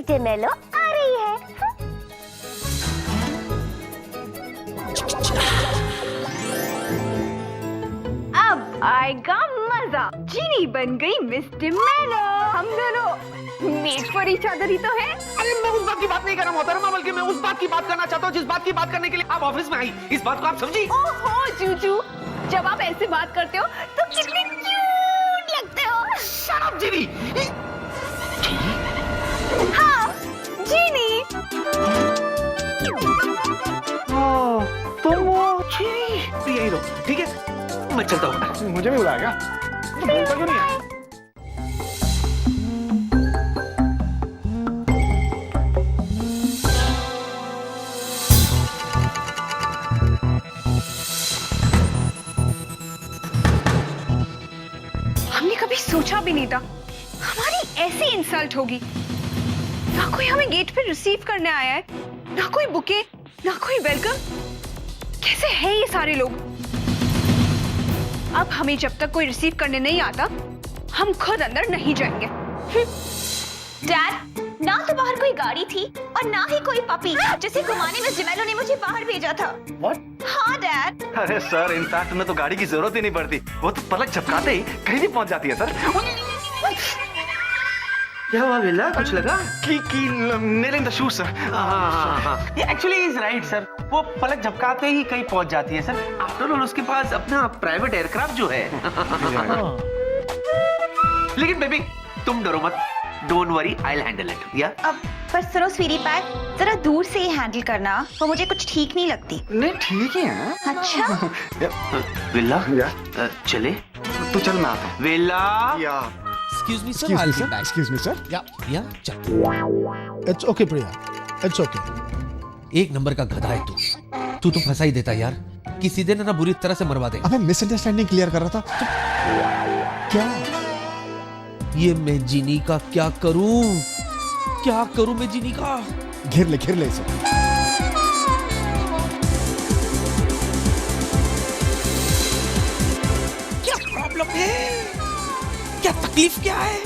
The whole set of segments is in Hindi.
मिस डिमेलो आ रही है। अब आएगा मजा। जीनी बन गई मिस डिमेलो। हम दोनों मेड फॉर ईच अदर ही तो है। अरे मैं उस बात की बात नहीं कर रहा मोहतरमा, बल्कि मैं उस बात की बात करना चाहता हूँ जिस बात की बात करने के लिए आप ऑफिस में आई। इस बात को आप समझी? ओहो जूजू, जब आप ऐसे बात करते हो तो कितने क्यूट लगते हो। Shut up, जीनी। हाँ, जीनी। तुम वो जीनी यही रहो, ठीक है? मैं चलता हूँ। मुझे भी बुलाएगा? तो बोलता क्यों नहीं है? हमने कभी सोचा भी नहीं था हमारी ऐसी इंसल्ट होगी। ना कोई हमें गेट पे रिसीव करने आया है, ना कोई बुके, ना कोई वेलकम। कैसे हैं ये सारे लोग? अब हमें जब तक कोई रिसीव करने नहीं आता, हम खुद अंदर नहीं जाएंगे। डैड, ना तो बाहर कोई गाड़ी थी और ना ही कोई पपी जिसे घुमाने मिस डिमेलो ने मुझे बाहर भेजा था। What? हाँ डैड। अरे सर, इनफैक्ट उन्हें तो गाड़ी की जरूरत ही नहीं पड़ती। वो तो पलक झपकाते ही कहीं भी पहुंच जाती है सर। क्या हुआ बिल्ला? कुछ लगा? की nail in the shoes sir. हाँ। एक्चुअली इज राइट सर, वो पलक झपकाते ही कहीं पहुंच जाती है सर। आफ्टर ऑल उसके पास अपना प्राइवेट एयरक्राफ्ट जो है। लेकिन बेबी तुम डरो मत, don't worry, I will handle it. या अब पर सुनो स्वीटी पाई, जरा दूर से ही हैंडल करना, वो मुझे कुछ ठीक नहीं लगती। नहीं ठीक ही है। अच्छा बिल्ला या चले? तू चल, मैं आता हूँ। बिल्ला या Excuse me, sir. I'll be back. Excuse me, sir. Yeah, चल। It's okay, Priya. It's okay. एक नंबर का गधा है तू तो फंसा ही देता यार। किसी दिन ना बुरी तरह से मरवा दे। अबे मिसअंडरस्टैंडिंग क्लियर कर रहा था तो क्या? ये मैं जीनी का क्या करूं? क्या करूं मैं जीनी का? घेर ले इसे। क्या प्रॉब्लम है? क्या तकलीफ क्या है?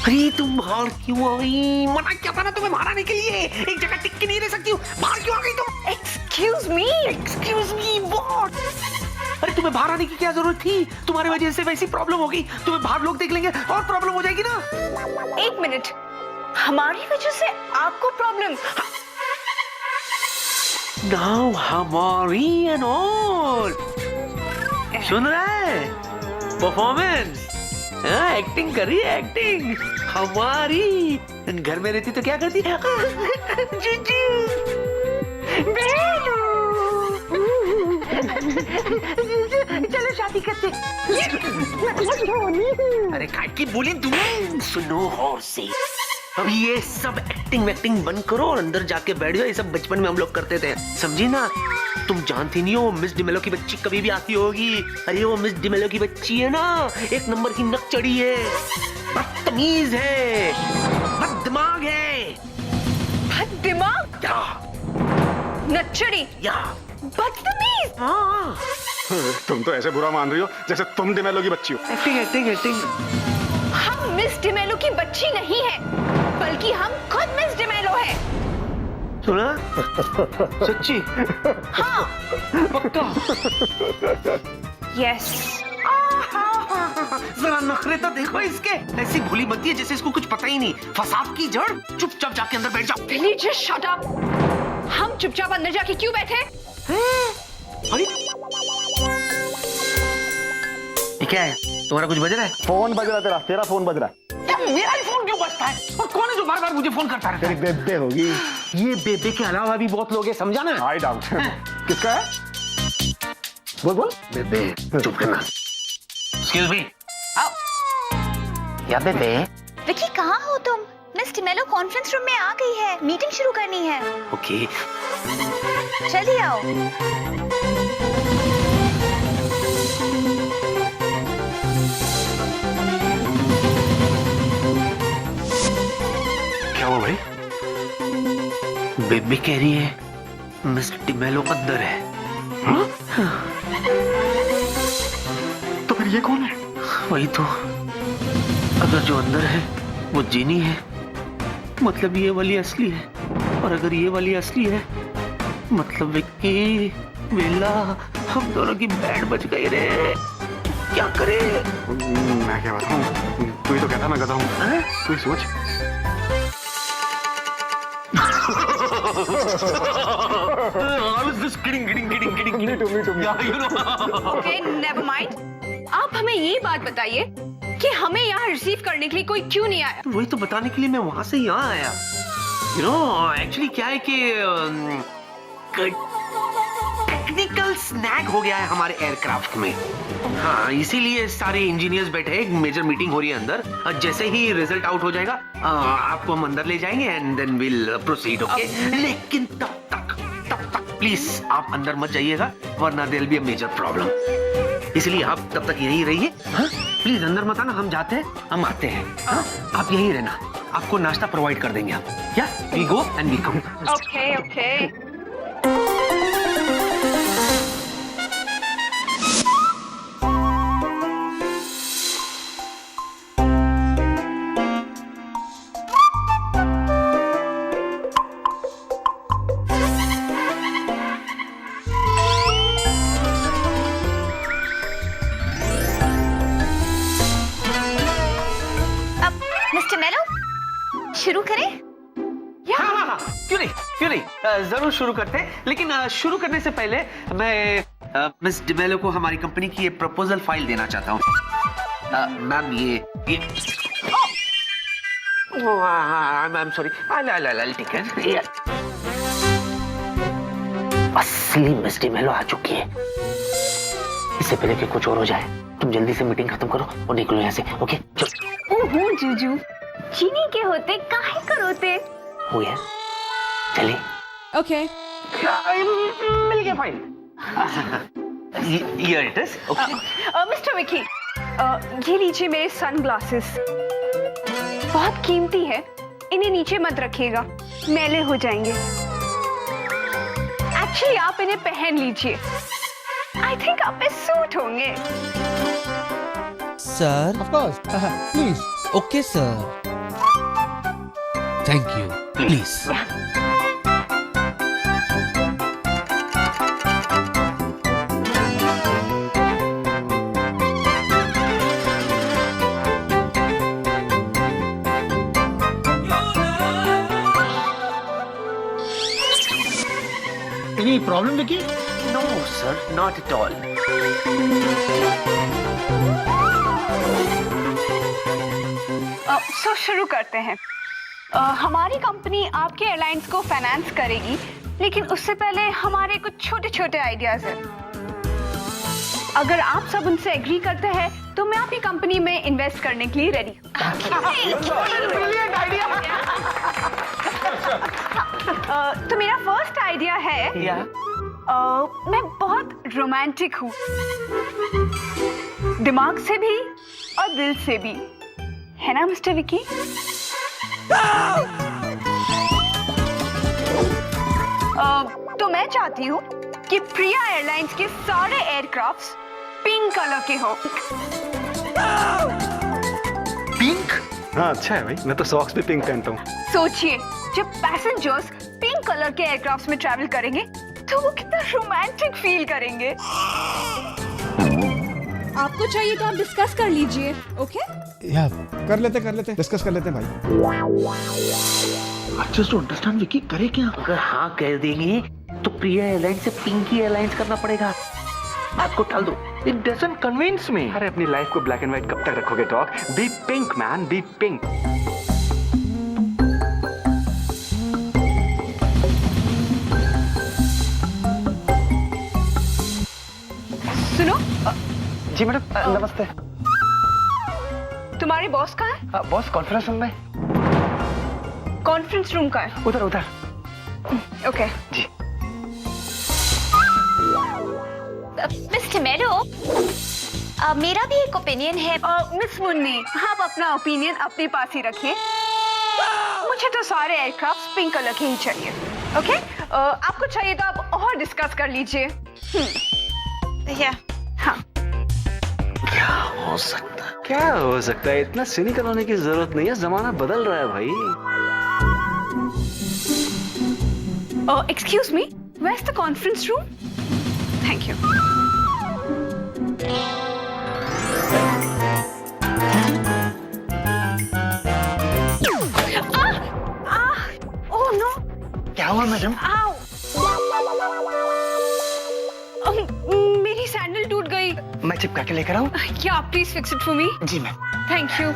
अरे तुम बाहर क्यों आ गई? मना क्या था ना तुम्हें बाहर आने के लिए। एक जगह टिक के नहीं रह सकती हो, बाहर क्यों आ गई तुम? Excuse me. Excuse me what? अरे तुम्हें बाहर आने की क्या जरूरत थी? तुम्हारी वजह से वैसी प्रॉब्लम होगी, तुम्हें बाहर लोग देख लेंगे और प्रॉब्लम हो जाएगी ना। एक मिनट, हमारी वजह से आपको प्रॉब्लम? नाउ हमारी एंड ऑल। सुन रहा है? परफॉर्मेंस, एक्टिंग कर रही है, एक्टिंग हमारी। घर में रहती तो क्या करती? चलो शादी करते। अरे काय की बोली तुम्हें? सुनो और से, अब ये सब एक्टिंग बंद करो और अंदर जाके बैठ जाओ। ये सब बचपन में हम लोग करते थे, समझी ना? तुम जानती नहीं हो मिस डिमेलो की बच्ची कभी भी आती होगी। अरे वो मिस डिमेलो की बच्ची है ना, एक नंबर की नक चढ़ी है, बदतमीज है, बद दिमाग है। बद दिमाग? क्या? नच्चड़ी? या बदतमीज? हाँ, तुम तो ऐसे बुरा मान रही हो जैसे तुम डिमेलो की बच्ची हो। एक्टिंग। हम मिस डिमेलो की बच्ची नहीं है, बल्कि हम खुद मिस डिमेलो है। सुना? सच्ची? हाँ। पक्का? यस। जरा नखरे तो देखो इसके, ऐसी भूली बनती है जैसे इसको कुछ पता ही नहीं। फसाद की जड़। चुपचाप जाके अंदर बैठ जाओ। बिली जस्ट शट अप। हम चुपचाप अंदर जाके क्यों बैठे? अरे ये क्या है? तुम्हारा कुछ बज रहा है? फोन बज रहा तेरा फोन बज रहा है। क्या मेरा ही फोन क्यों बजता है? और कौन है जो बार-बार मुझे फोन करता रहता तेरी है? बेबे होगी। ये बेबे के अलावा भी बहुत लोग हैं, समझा ना? I doubt. किसका है? बोल। बेबे चुप करना। Excuse me. या बेबे? विकी कहाँ हो तुम? मिस डिमेलो कॉन्फ्रेंस रूम में आ गई है, मीटिंग शुरू करनी है। ओके। जल्दी आओ। क्या हुआ भाई? बेबी कह रही है मिस डिमेलो अंदर है। हाँ? तो फिर ये कौन है? वही तो, अगर जो अंदर है वो जीनी है मतलब ये वाली असली है, और अगर ये वाली असली है मतलब विक्की, बेला, हम दोनों की बैंड बज गई रे। क्या करे? मैं क्या बताऊं, तू ही तो कहता मैं गधा हूँ, तू ही सोच। Okay, never mind. आप हमें ये बात बताइए कि हमें यहाँ रिसीव करने के लिए कोई क्यों नहीं आया? वही तो बताने के लिए मैं वहां से यहाँ आया। एक्चुअली क्या है कि टेक्निकल स्नैग हो गया है हमारे एयरक्राफ्ट में। हाँ, इसीलिए सारे इंजीनियर्स बैठे हैं, एक मेजर मीटिंग हो रही है अंदर। जैसे ही रिजल्ट आउट हो जाएगा आपको हम अंदर ले जाएंगे and then will proceed. Okay, लेकिन तब तक प्लीज आप अंदर मत जाइएगा, वरना there will be a major problem. इसलिए आप तब तक यहीं रहिए। हाँ, प्लीज अंदर मत आना, हम जाते हैं, हम आते हैं। हाँ, आप यहीं रहना, आपको नाश्ता प्रोवाइड कर देंगे हम। या we go and we come. Okay okay. Mister Mello, शुरू करें? हाँ, क्यों नहीं, जरूर शुरू करते हैं। लेकिन शुरू करने से पहले मैं मिस डिमेलो को हमारी कंपनी की ये प्रपोजल फाइल देना चाहता हूँ। मैम ये I am sorry, I take it. असली मिस डिमेलो आ चुकी है। इससे पहले कि कुछ और हो जाए, तुम जल्दी से मीटिंग खत्म करो और निकलो यहाँ से। ओके, चलो। ओहो जीजू, चीनी के होते काहे करोते? हो गया, चलिए। ओके। मिल गया file. Here it is. Okay. Mister Vicky, ये लीजिए मेरे सनग्लासेस। बहुत कीमती है, इन्हें नीचे मत रखिएगा, मैले हो जाएंगे। एक्चुअली आप इन्हें पहन लीजिए, आई थिंक आप पे सूट होंगे। Sir, Of course. Please. Okay sir, thank you, please. Any problem, Vicky? No, sir, not at all. सो शुरू करते हैं। हमारी कंपनी आपके एयरलाइंस को फाइनेंस करेगी, लेकिन उससे पहले हमारे कुछ छोटे छोटे आइडियाज हैं। अगर आप सब उनसे एग्री करते हैं तो मैं आपकी कंपनी में इन्वेस्ट करने के लिए रेडी हूँ। तो मेरा फर्स्ट आइडिया है, मैं बहुत रोमांटिक हूँ, दिमाग से भी और दिल से भी, है ना मिस्टर विकी? तो मैं चाहती हूँ कि प्रिया एयरलाइंस के सारे एयरक्राफ्ट्स पिंक कलर के हो। पिंक? हाँ, अच्छा है भाई, मैं तो सॉक्स भी पिंक पहनता हूँ। सोचिए, जब पैसेंजर्स पिंक कलर के एयरक्राफ्ट्स में ट्रैवल करेंगे तो वो कितना रोमांटिक फील करेंगे। आपको चाहिए तो आप डिस्कस कर लीजिए। ओके? या कर लेते डिस्कस कर लेते हैं भाई। Just to understand, विकी करे क्या? अगर हाँ कह देंगे तो प्रिया एयरलाइंस से पिंकी एयरलाइंस करना पड़ेगा। आपको टाल दो। It doesn't convince me. अरे अपनी लाइफ को ब्लैक एंड व्हाइट कब तक रखोगे dog? Be pink man, be pink. सुनो, जी मैडम, नमस्ते। तुम्हारे बॉस कहाँ है? बॉस कॉन्फ्रेंस रूम में। कॉन्फ्रेंस रूम का है? उधर उधर। ओके। जी। मिस्टर मेलो, मेरा भी एक ओपिनियन है। मिस मुन्नी, आप अपना ओपिनियन अपने पास ही रखिए। मुझे तो सारे एयरक्राफ्ट पिंक कलर के ही चाहिए। ओके? आपको चाहिए तो आप और डिस्कस कर लीजिए। हाँ। क्या हो सकता है? क्या हो सकता है? इतना सिनिकल होने की जरूरत नहीं है, जमाना बदल रहा है भाई। Excuse me, where's the conference room? Thank you. Oh no! क्या हुआ मैडम? Ow! मेरी सैंडल टूट गई. मैं चिपका के लेकर आऊं? Yeah, please fix it for me. जी मैम. Thank you.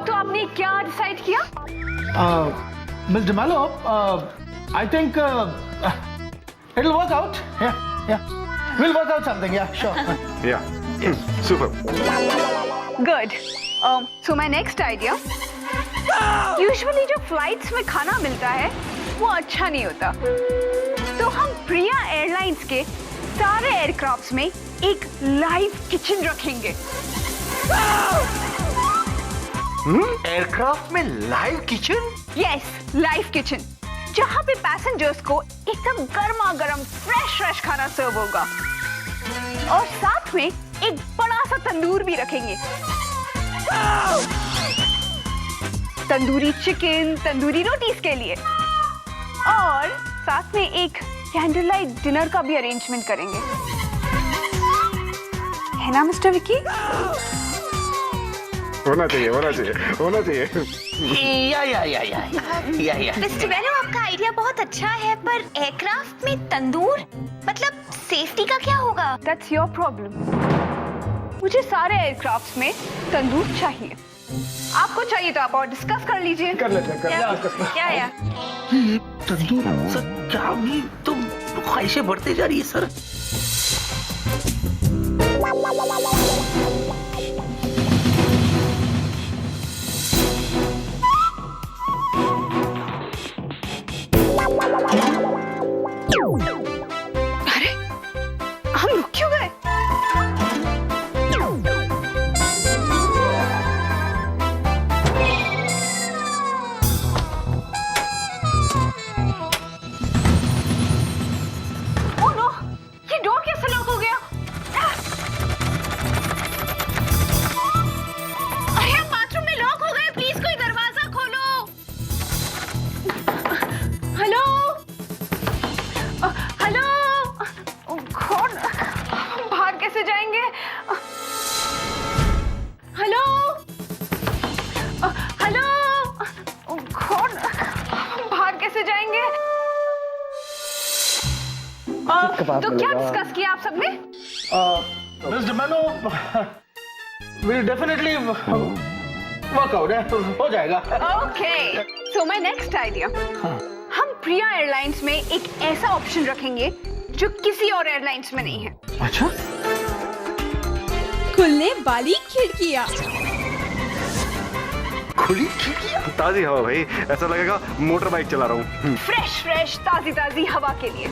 तो आपने क्या डिसाइड किया? Miss DeMello, I think it'll work out. Yeah. We'll work out something. Yeah, sure. Yeah. Super. Good. So my next idea. Usually जो फ्लाइट्स में खाना मिलता है वो अच्छा नहीं होता. तो हम प्रिया एयरलाइंस के सारे एयरक्राफ्ट्स में एक लाइव किचन रखेंगे. एयरक्राफ्ट में live kitchen? Yes, live kitchen. जहाँ पे पैसेंजर्स को एकदम गर्मा गर्म फ्रेश खाना सर्व होगा. और साथ में एक बड़ा सा तंदूर भी रखेंगे. तंदूरी चिकन, तंदूरी रोटीज के लिए. और साथ में एक कैंडल लाइट डिनर का भी अरेंजमेंट करेंगे. है ना मिस्टर विकी? होना चाहिए. या मिस्टर बेलो, आपका आइडिया बहुत अच्छा है, पर एयरक्राफ्ट में तंदूर, मतलब सेफ्टी का क्या होगा? That's your problem. मुझे सारे एयरक्राफ्ट्स में तंदूर चाहिए. आपको चाहिए तो आप और डिस्कस कर लीजिए. कर लेते हैं. क्या? तंदूर सर, क्या भी तो ख्वाहिशें बढ़ती जा रही है सर. अरे हम रुक क्यों गए? ओह नो, ये डोर कैसे लॉक हो गया? अरे हम बाथरूम में लॉक हो गए. प्लीज कोई दरवाजा खोलो. हेलो. हेलो. कौन? बाहर कैसे जाएंगे? हेलो. हेलो. कौन? बाहर कैसे जाएंगे? तो क्या डिस्कस किया आप सबने? Miss DeMello, we'll definitely work out. हो जाएगा. Okay. So my next idea. हम प्रिया एयरलाइंस में एक ऐसा ऑप्शन रखेंगे जो किसी और एयरलाइंस में नहीं है. अच्छा? खुलने वाली खिड़कियाँ. खुली खिड़कियां? ताजी हवा भाई, ऐसा लगेगा मोटर बाइक चला रहा हूँ. फ्रेश ताजी हवा के लिए.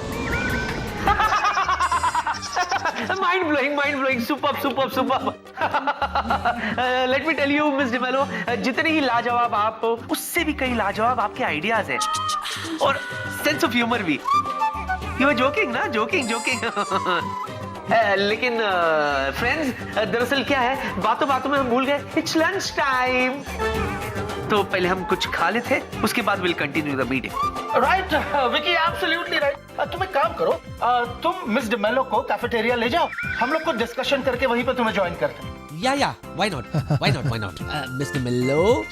Mind blowing, super. Let me tell you miss D'Mello, जितने ही लाजवाब आप हो, उससे भी कई लाजवाब आपके आइडियाज हैं. और सेंस ऑफ ह्यूमर भी. यू आर जोकिंग ना? जोकिंग. लेकिन फ्रेंड्स, दरअसल क्या है, बातों में हम भूल गए इट्स लंच टाइम. तो पहले हम कुछ खा लेते, उसके बाद will continue the meeting. Right Vicky, absolutely right. तुम एक काम करो, तुम मिस डिमेलो को कैफेटेरिया ले जाओ. हम लोग कुछ डिस्कशन करके वहीं पे तुम्हें ज्वाइन करते हैं. Yeah, why not? Mr. Mello,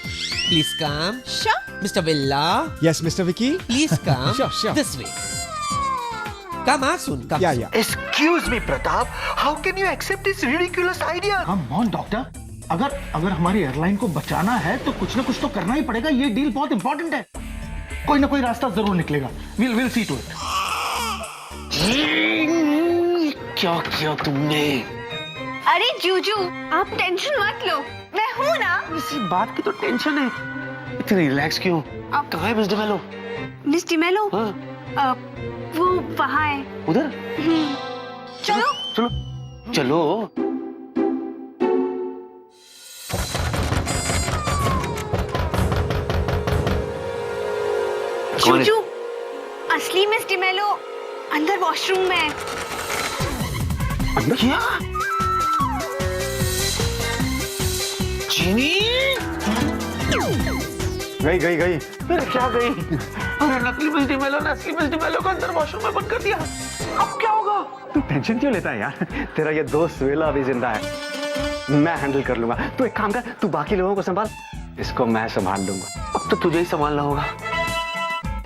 please come. Sure. Mr. Villa, Yes, Mr. Vicky. please come. Sure. This way. Come soon. Yeah. Excuse me, Pratap. How can you accept this ridiculous idea? Come on, doctor. अगर हमारी एयरलाइन को बचाना है तो कुछ ना कुछ तो करना ही पड़ेगा. ये डील बहुत इंपॉर्टेंट है. कोई ना कोई रास्ता जरूर निकलेगा. We'll see to it. क्या किया तुमने? अरे जूजू, आप टेंशन मत लो, मैं हूँ ना. इसी बात की तो टेंशन है. इतनी रिलैक्स क्यों? आप कहाँ है मिस डिमेलो? मिस डिमेलो? हाँ, वो वहाँ है. उधर. चलो. जूजू, असली मिस डिमेलो अंदर वॉशरूम में है. क्या? चीनी गई गई गई। फिर क्या गई? अरे नकली मिस डिमेलो ने असली मिस डिमेलो को अंदर वॉशरूम में बंद कर दिया। अब क्या होगा? तू टेंशन क्यों लेता है यार? तेरा ये दोस्त वेला अभी जिंदा है, मैं हैंडल कर लूंगा। तू एक काम कर, तू बाकी लोगों को संभाल, इसको मैं संभाल लूंगा। अब तो तुझे ही संभालना होगा,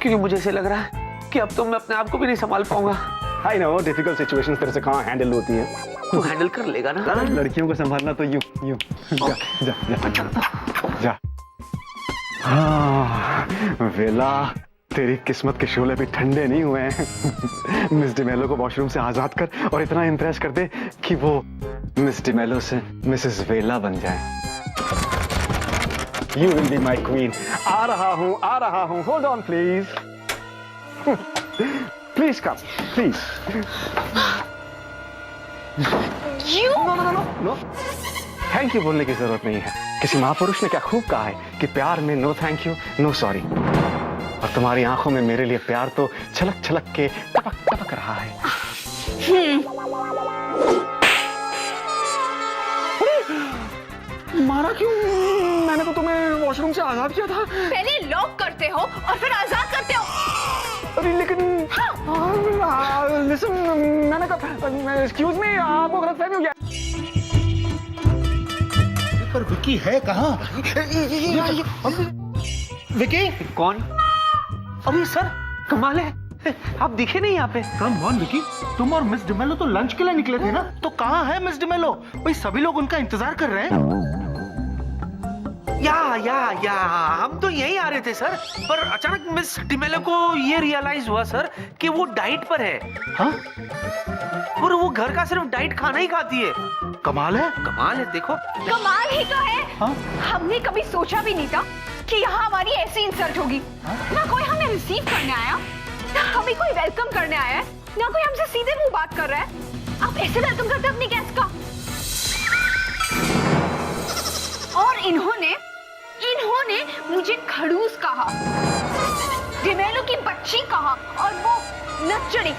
क्योंकि मुझे ऐसे लग रहा है कि अब तो मैं अपने आप को भी नहीं संभाल पाऊंगा। आई नो, डिफिकल्ट सिचुएशंस तेरे से कहाँ हैंडल होती है। तू हैंडल कर लेगा ना? लड़कियों को संभालना तो यूं यूं। जा जा जा जा। हाँ, वेला, तेरी किस्मत के शोले भी ठंडे नहीं हुए हैं। मिस डिमेलो को वॉशरूम से आजाद कर और इतना इम्प्रेस कर दे कि वो मिस डिमेलो से मिसेस वेला बन जाए। You will be my queen. आ रहा हूँ। Hold on, please. Please come, please. You? No. Thank you बोलने की जरूरत नहीं है। किसी महापुरुष ने क्या खूब कहा है कि प्यार में no thank you, no sorry. और तुम्हारी आंखों में मेरे लिए प्यार तो छलक छलक के टपक टपक रहा है। मारा क्यों? मैंने तो तुम्हें वॉशरूम से आजाद किया था। पहले लॉक करते हो और फिर आजाद करते हो। अरे लेकिन लिसन, मैंने कहा एक्सक्यूज मी, आपको गलतफहमी हो गया। पर विकी है कहाँ? विकी? कौन? अरे सर, कमाल है, आप दिखे नहीं यहाँ पे। कम ऑन विकी, तुम और मिस डिमेलो तो लंच के लिए निकले थे ना? तो कहाँ है मिस डिमेलो? भाई सभी लोग उनका इंतजार कर रहे हैं। या हम तो यही आ रहे थे सर, पर अचानक मिस डिमेलो को ये रियलाइज हुआ सर कि वो डाइट पर है। हाँ? और वो घर का सिर्फ डाइट खाना ही खाती है। कमाल है। कमाल है, देखो। कमाल ही तो है। हाँ? हमने कभी सोचा भी नहीं था कि यहाँ हमारी ऐसी इंसल्ट होगी। ना कोई हमें रिसीव करने आया, ना हमें कोई वेलकम करने आया है, ना कोई हमसे सीधे मुंह बात कर रहा है। आप ऐसे वेलकम करते अपनी गेस्ट का? और इन्होंने मुझे खड़ूस कहा, डिमेलो की बच्ची कहा, और वो नच्चड़ी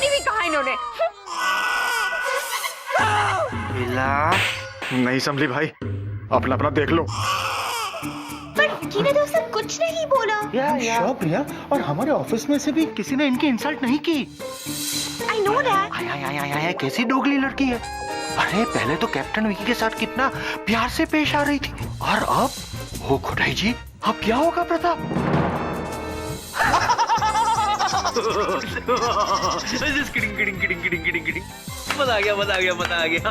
भी कहा इन्होंने। नहीं संभली भाई, अपना अपना देख लो। पर विकी ने तो उससे कुछ नहीं बोला। श्योर प्रिया, और हमारे ऑफिस में से भी किसी ने इनकी इंसल्ट नहीं की। I know that. आया, कैसी दोगली लड़की है। अरे पहले तो कैप्टन विकी के साथ कितना प्यार से पेश आ रही थी, और अब हो खुदाई जी, अब क्या होगा प्रताप? किडिंग। मजा आ गया।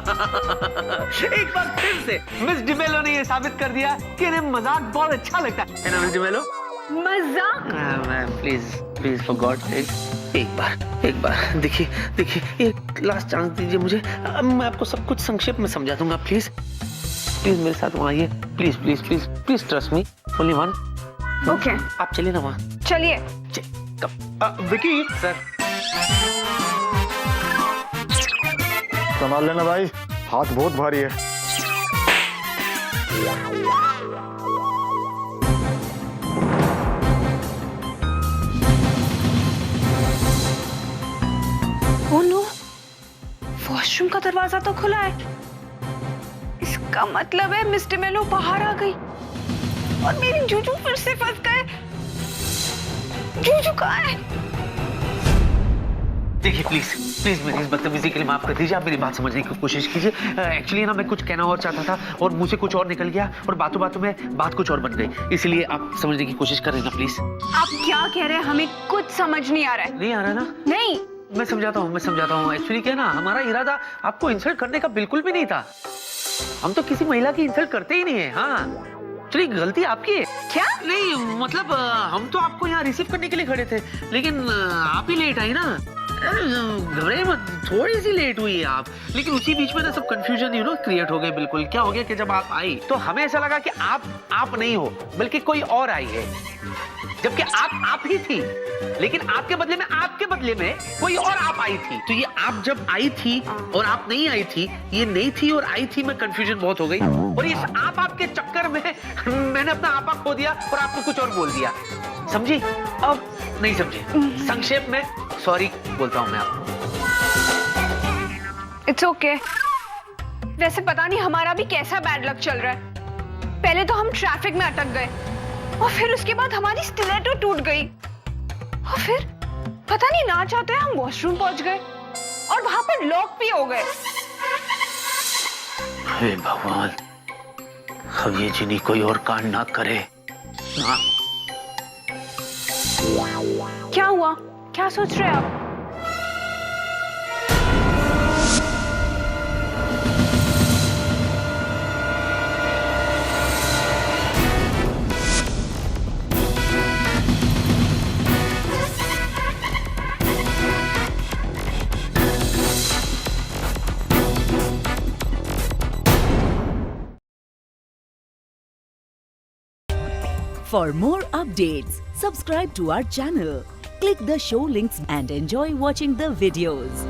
एक बार फिर से मिस डिमेलो ने ये साबित कर दिया कि इन्हें मजाक बहुत अच्छा लगता है ना मिस डिमेलो? मजाक? प्लीज फॉर गॉड सेक एक बार देखिए एक लास्ट चांस दीजिए मुझे। मैं आपको सब कुछ संक्षेप में समझा दूंगा। प्लीज मेरे साथ वहाँ आइए, please trust me, only one. Okay, आप चलिए ना वहाँ। चलिए। विकी सर, संभाल लेना भाई, हाथ बहुत भारी है। ओह नो, वॉशरूम का दरवाजा तो खुला है। इसका मतलब है मिस डिमेलो बाहर आ गई और मेरी जूजू फिर से फंस गए। जूजू कहाँ है? देखिए प्लीज मेरी इस बदतमीजी के लिए माफ कर दीजिए। आप मेरी बात समझने की कोशिश कीजिए। एक्चुअली ना मैं कुछ कहना और चाहता था और मुंह से कुछ और निकल गया और बातों बातों में बात कुछ और बन गई, इसलिए आप समझने की कोशिश करें ना प्लीज। आप क्या कह रहे हैं? हमें कुछ समझ नहीं आ रहा है। नहीं आ रहा ना? नहीं। मैं समझाता हूँ। एक्चुअली क्या ना, हमारा इरादा आपको इंसल्ट करने का बिल्कुल भी नहीं था। हम तो किसी महिला की इंसल्ट करते ही नहीं है। हाँ, चलिए गलती आपकी है। क्या? नहीं मतलब हम तो आपको यहाँ रिसीव करने के लिए खड़े थे, लेकिन आप ही लेट आई ना। घबराइए मत, थोड़ी सी लेट हुई है आप, लेकिन उसी बीच में ना सब कंफ्यूजन क्रिएट हो गए। बिल्कुल क्या हो गया कि जब आप आई तो हमें ऐसा लगा कि आप नहीं हो बल्कि कोई और आई है, जबकि आप ही थी, लेकिन आपके बदले में कोई और आप आई थी। तो ये आप जब आई थी और आप नहीं आई थी, ये नहीं थी और आई थी में कंफ्यूजन बहुत हो गई, और इस आपके चक्कर में मैंने अपना आपा खो दिया और आपको कुछ और बोल दिया। समझी? अब नहीं समझे? संक्षेप में सॉरी बोलता हूं मैं आपको। It's okay. वैसे पता नहीं हमारा भी कैसा बैड लक चल रहा है। पहले तो हम ट्रैफिक में अटक गए और फिर उसके बाद हमारी स्टिलेटो टूट गई और फिर पता नहीं ना चाहते हम वॉशरूम पहुंच गए और वहां पर लॉक भी हो गए। हे भगवान, अब ये जिनी कोई और कांड ना करे। हाँ। क्या हुआ? क्या सोच रहे हैं आप? For more updates, subscribe to our channel, click the show links and enjoy watching the videos.